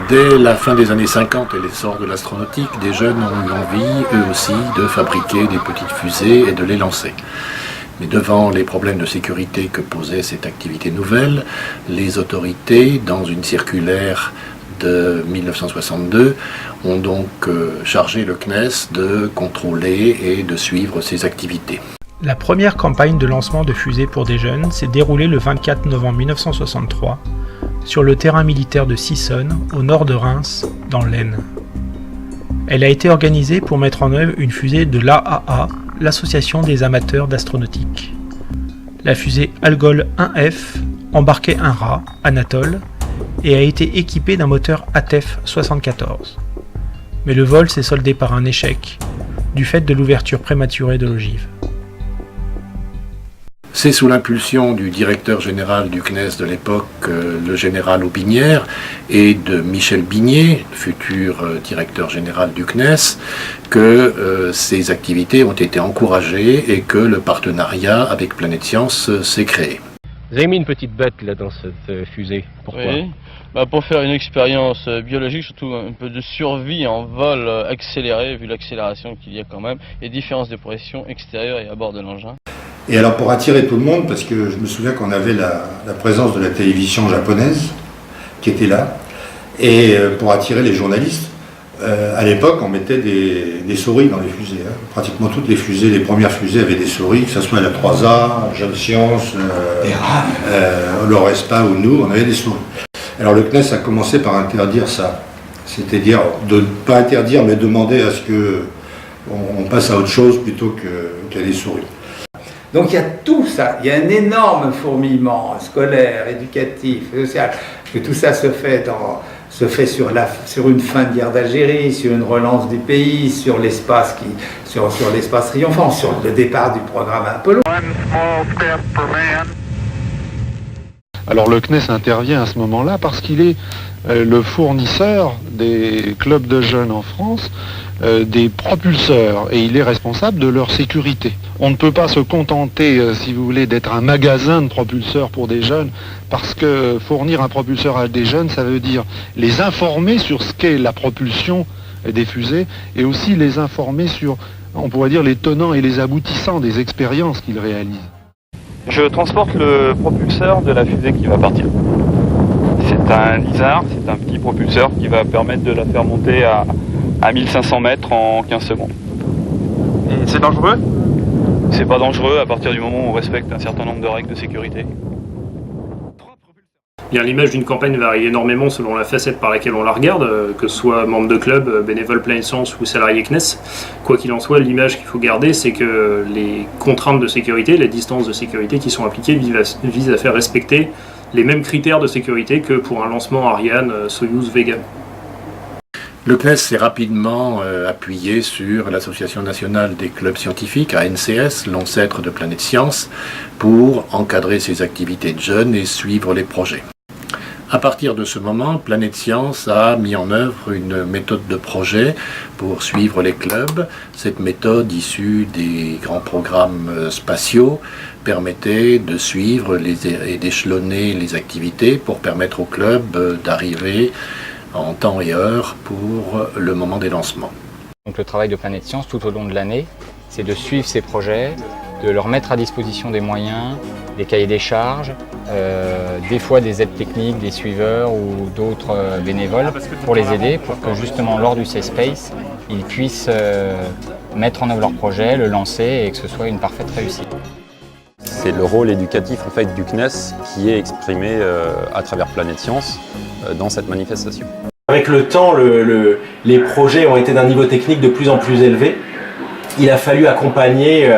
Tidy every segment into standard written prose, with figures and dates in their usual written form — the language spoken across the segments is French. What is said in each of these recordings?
Dès la fin des années 50 et l'essor de l'astronautique, des jeunes ont eu envie, eux aussi, de fabriquer des petites fusées et de les lancer. Mais devant les problèmes de sécurité que posait cette activité nouvelle, les autorités, dans une circulaire de 1962, ont donc chargé le CNES de contrôler et de suivre ces activités. La première campagne de lancement de fusées pour des jeunes s'est déroulée le 24 novembre 1963 sur le terrain militaire de Sissonne, au nord de Reims, dans l'Aisne. Elle a été organisée pour mettre en œuvre une fusée de l'AAA, l'Association des amateurs d'astronautique. La fusée Algol 1F embarquait un rat, Anatole, et a été équipée d'un moteur ATEF 74. Mais le vol s'est soldé par un échec, du fait de l'ouverture prématurée de l'ogive. C'est sous l'impulsion du directeur général du CNES de l'époque, le général Aubinière, et de Michel Bignet, futur directeur général du CNES, que ces activités ont été encouragées et que le partenariat avec Planète Science s'est créé. Vous avez mis une petite bête là dans cette fusée, pourquoi? Oui, pour faire une expérience biologique, surtout un peu de survie en vol accéléré, vu l'accélération qu'il y a quand même, et différence de pression extérieure et à bord de l'engin. Et alors pour attirer tout le monde, parce que je me souviens qu'on avait la présence de la télévision japonaise qui était là, et pour attirer les journalistes, à l'époque on mettait des souris dans les fusées. Pratiquement toutes les fusées, les premières fusées avaient des souris, que ce soit la 3A, Jeune Science, l'Orespa ou nous, on avait des souris. Alors le CNES a commencé par interdire ça, c'est-à-dire de ne pas interdire mais demander à ce qu'on passe à autre chose plutôt qu'à des souris. Donc il y a tout ça, il y a un énorme fourmillement scolaire, éducatif, social, que tout ça se fait sur une fin de guerre d'Algérie, sur une relance du pays, sur l'espace sur l'espace triomphant, sur le départ du programme Apollo. Alors le CNES intervient à ce moment-là parce qu'il est le fournisseur des clubs de jeunes en France, des propulseurs, et il est responsable de leur sécurité. On ne peut pas se contenter, si vous voulez, d'être un magasin de propulseurs pour des jeunes, parce que fournir un propulseur à des jeunes, ça veut dire les informer sur ce qu'est la propulsion des fusées, et aussi les informer sur, on pourrait dire, les tenants et les aboutissants des expériences qu'ils réalisent. Je transporte le propulseur de la fusée qui va partir. C'est un Lizard, c'est un petit propulseur qui va permettre de la faire monter à 1500 mètres en 15 secondes. Et c'est dangereux? C'est pas dangereux à partir du moment où on respecte un certain nombre de règles de sécurité. Bien, l'image d'une campagne varie énormément selon la facette par laquelle on la regarde, que ce soit membre de club, bénévole Planète Science ou salarié CNES. Quoi qu'il en soit, l'image qu'il faut garder, c'est que les contraintes de sécurité, les distances de sécurité qui sont appliquées visent à faire respecter les mêmes critères de sécurité que pour un lancement Ariane, Soyuz, Vega. Le CNES s'est rapidement appuyé sur l'Association nationale des clubs scientifiques, ANCS, l'ancêtre de Planète Science, pour encadrer ses activités de jeunes et suivre les projets. À partir de ce moment, Planète Science a mis en œuvre une méthode de projet pour suivre les clubs. Cette méthode, issue des grands programmes spatiaux, permettait de suivre et d'échelonner les activités pour permettre aux clubs d'arriver en temps et heure pour le moment des lancements. Donc le travail de Planète Science tout au long de l'année, c'est de suivre ces projets, de leur mettre à disposition des moyens, des cahiers des charges, des fois des aides techniques, des suiveurs ou d'autres bénévoles pour les aider, pour que justement lors du Safe Space, ils puissent mettre en œuvre leur projet, le lancer et que ce soit une parfaite réussite. C'est le rôle éducatif en fait, du CNES qui est exprimé à travers Planète Science dans cette manifestation. Avec le temps, les projets ont été d'un niveau technique de plus en plus élevé. Il a fallu accompagner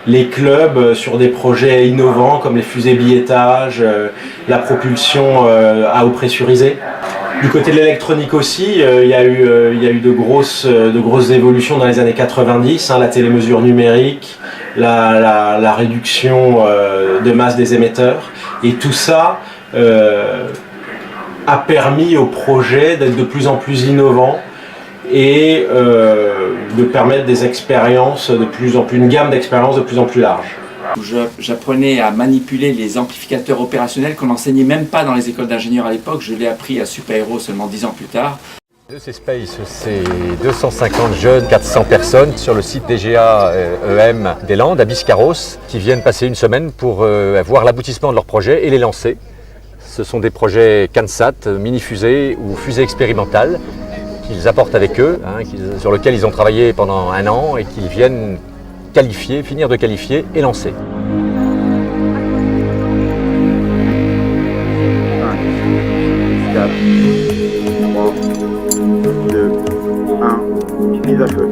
les clubs sur des projets innovants comme les fusées billettage, la propulsion à eau pressurisée. Du côté de l'électronique aussi, il y a eu de grosses évolutions dans les années 90, la télémesure numérique, la réduction de masse des émetteurs, et tout ça a permis au projet d'être de plus en plus innovant et de permettre des expériences une gamme d'expériences de plus en plus large. où j'apprenais à manipuler les amplificateurs opérationnels qu'on n'enseignait même pas dans les écoles d'ingénieurs à l'époque. Je l'ai appris à Super Héros seulement 10 ans plus tard. EC Space, c'est 250 jeunes, 400 personnes sur le site DGA EM des Landes à Biscarrosse qui viennent passer une semaine pour voir l'aboutissement de leur projet et les lancer. Ce sont des projets CANSAT, mini-fusées ou fusées expérimentales qu'ils apportent avec eux, sur lesquels ils ont travaillé pendant 1 an et qu'ils viennent qualifier, finir de qualifier et lancer. 5, 4, 3, 2, 1, mise à feu.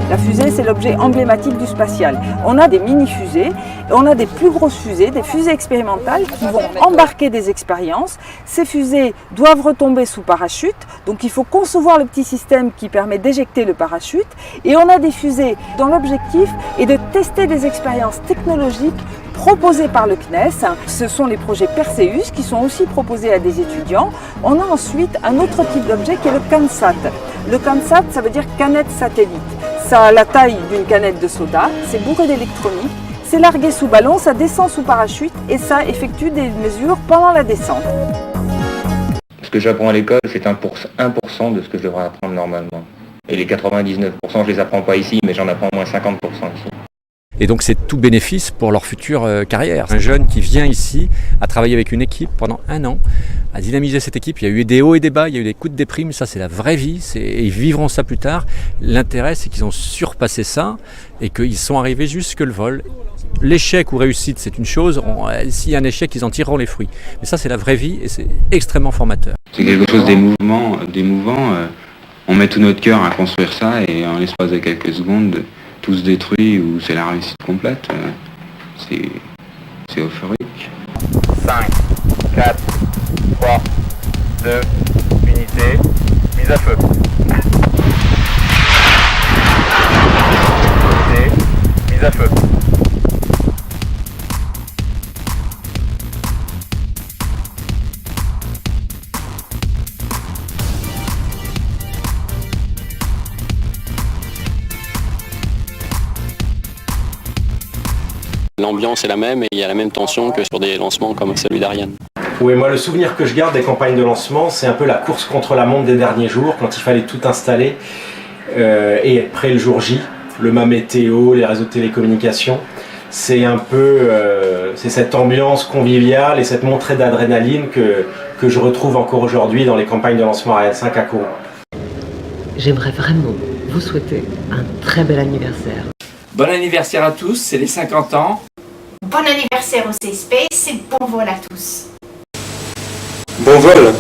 La fusée, c'est l'objet emblématique du spatial. On a des mini-fusées, et on a des plus grosses fusées, des fusées expérimentales qui vont embarquer des expériences. Ces fusées doivent retomber sous parachute, donc il faut concevoir le petit système qui permet d'éjecter le parachute. Et on a des fusées dont l'objectif est de tester des expériences technologiques proposés par le CNES. Ce sont les projets Perseus qui sont aussi proposés à des étudiants. On a ensuite un autre type d'objet qui est le CANSAT. Le CANSAT, ça veut dire canette satellite. Ça a la taille d'une canette de soda, c'est bourré d'électronique, c'est largué sous ballon, ça descend sous parachute et ça effectue des mesures pendant la descente. Ce que j'apprends à l'école, c'est 1% de ce que je devrais apprendre normalement. Et les 99%, je les apprends pas ici, mais j'en apprends au moins 50% ici. Et donc c'est tout bénéfice pour leur future carrière. Un jeune qui vient ici, a travaillé avec une équipe pendant 1 an, a dynamisé cette équipe, il y a eu des hauts et des bas, il y a eu des coups de déprime, ça c'est la vraie vie, et ils vivront ça plus tard. L'intérêt c'est qu'ils ont surpassé ça et qu'ils sont arrivés jusque le vol. L'échec ou réussite c'est une chose, s'il y a un échec ils en tireront les fruits. Mais ça c'est la vraie vie et c'est extrêmement formateur. C'est quelque chose d'émouvant, on met tout notre cœur à construire ça et en l'espace de quelques secondes, tout se détruit ou c'est la réussite complète, c'est euphorique. 5, 4, 3, 2, unité, mise à feu. Unité, mise à feu. L'ambiance est la même et il y a la même tension que sur des lancements comme celui d'Ariane. Oui, moi le souvenir que je garde des campagnes de lancement, c'est un peu la course contre la montre des derniers jours, quand il fallait tout installer et être prêt le jour J, le mât météo, les réseaux de télécommunications. C'est un peu c'est cette ambiance conviviale et cette montée d'adrénaline que je retrouve encore aujourd'hui dans les campagnes de lancement Ariane 5 à Kourou. J'aimerais vraiment vous souhaiter un très bel anniversaire. Bon anniversaire à tous, c'est les 50 ans. Bon anniversaire au C-Space et bon vol à tous. Bon vol.